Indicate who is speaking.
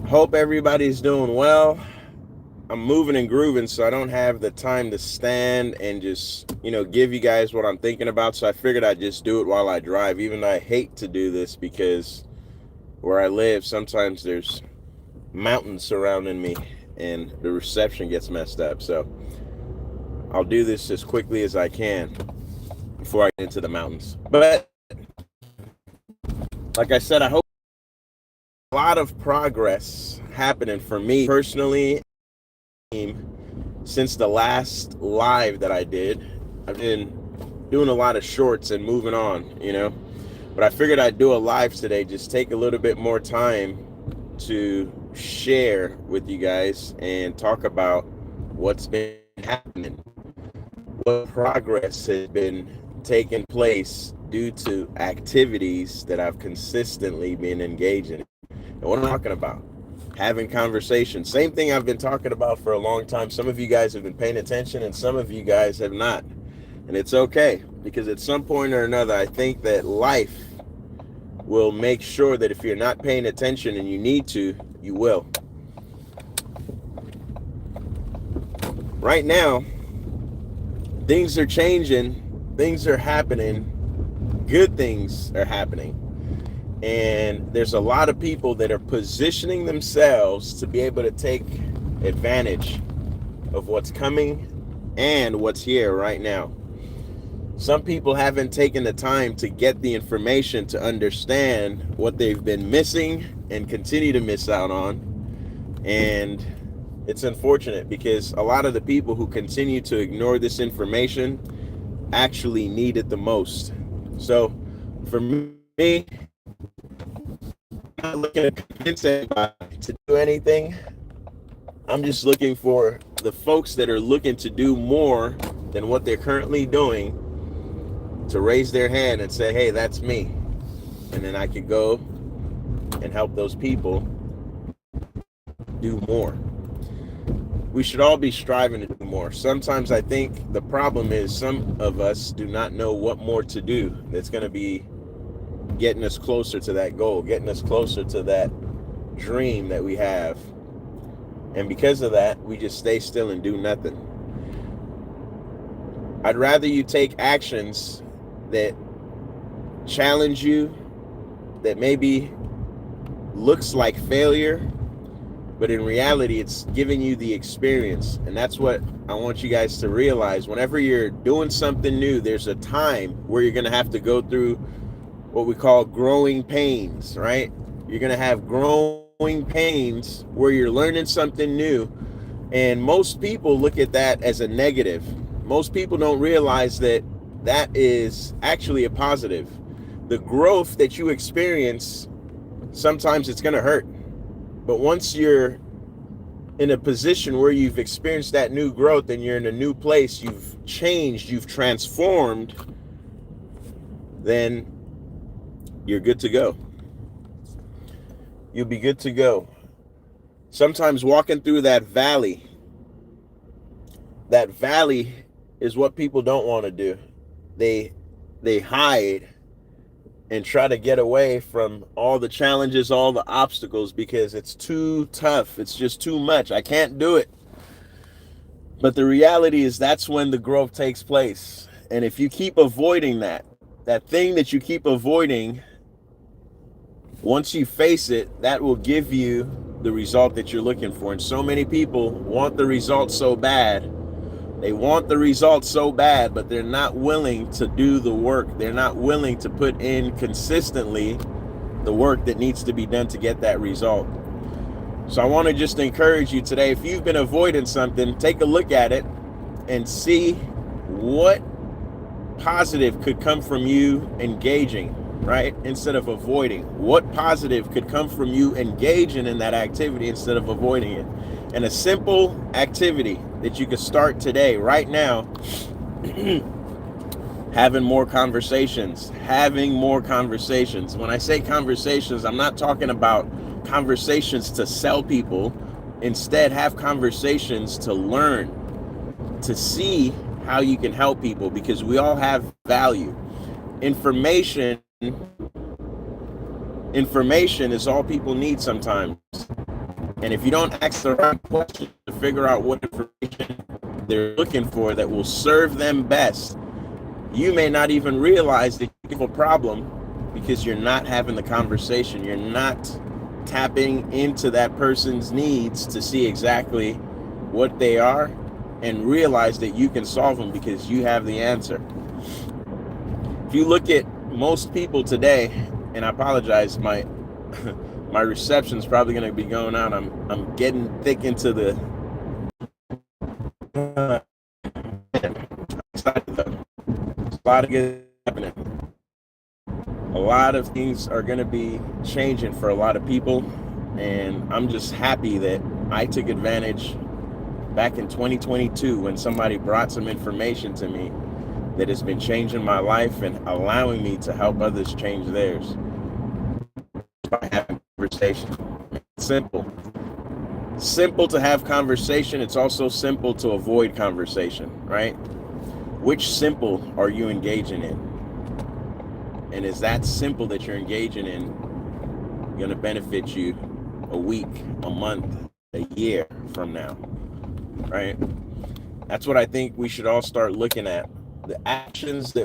Speaker 1: Hope everybody's doing well. I'm moving and grooving, so I don't have the time to stand and just, give you guys what I'm thinking about. So I figured I'd just do it while I drive, even though I hate to do this because where I live, sometimes there's mountains surrounding me and the reception gets messed up. So I'll do this as quickly as I can before I get into the mountains. But like I said, I hope a lot of progress happening for me personally since the last live that I did. I've been doing a lot of shorts and moving on. But I figured I'd do a live today, just take a little bit more time to share with you guys and talk about what's been happening, what progress has been taking place due to activities that I've consistently been engaging in. And what I'm talking about, having conversations. Same thing I've been talking about for a long time. Some of you guys have been paying attention and some of you guys have not. And it's okay, because at some point or another, I think that life will make sure that if you're not paying attention and you need to, you will. Right now, things are changing, things are happening, good things are happening. And there's a lot of people that are positioning themselves to be able to take advantage of what's coming and what's here right now. Some people haven't taken the time to get the information to understand what they've been missing and continue to miss out on. And it's unfortunate because a lot of the people who continue to ignore this information actually need it the most. So for me, I'm not looking to convince anybody to do anything. I'm just looking for the folks that are looking to do more than what they're currently doing to raise their hand and say, hey, that's me. And then I could go and help those people do more. We should all be striving to do more. Sometimes I think the problem is some of us do not know what more to do that's going to be getting us closer to that goal, getting us closer to that dream that we have. And because of that, we just stay still and do nothing. I'd rather you take actions that challenge you, that maybe looks like failure, but in reality, it's giving you the experience. And that's what I want you guys to realize. Whenever you're doing something new, there's a time where you're going to have to go through what we call growing pains, right? You're going to have growing pains where you're learning something new. And most people look at that as a negative. Most people don't realize that that is actually a positive. The growth that you experience, sometimes it's going to hurt. But once you're in a position where you've experienced that new growth and you're in a new place, you've changed, you've transformed, then you're good to go. You'll be good to go. Sometimes walking through that valley is what people don't want to do. They hide and try to get away from all the challenges, all the obstacles, because it's too tough. It's just too much. I can't do it. But the reality is that's when the growth takes place. And if you keep avoiding that thing that you keep avoiding, once you face it, that will give you the result that you're looking for. And so many people want the result so bad. They want the results so bad, but they're not willing to do the work. They're not willing to put in consistently the work that needs to be done to get that result. So I want to just encourage you today, if you've been avoiding something, take a look at it and see what positive could come from you engaging, right? Instead of avoiding. What positive could come from you engaging in that activity instead of avoiding it? And a simple activity that you could start today, right now, having more conversations. When I say conversations, I'm not talking about conversations to sell people. Instead, have conversations to learn, to see how you can help people, because we all have value. Information is all people need sometimes. And if you don't ask the right questions to figure out what information they're looking for that will serve them best, you may not even realize that you have a problem because you're not having the conversation. You're not tapping into that person's needs to see exactly what they are and realize that you can solve them because you have the answer. If you look at most people today, and I apologize, my my reception's probably going to be going out. I'm getting thick into the a lot of good happening. A lot of things are going to be changing for a lot of people, and I'm just happy that I took advantage back in 2022 when somebody brought some information to me that has been changing my life and allowing me to help others change theirs by having conversation. It's simple to have conversation. It's also simple to avoid conversation, right? Which simple are you engaging in? And is that simple that you're engaging in going to benefit you a week, a month, a year from now, right? That's what I think we should all start looking at. The actions that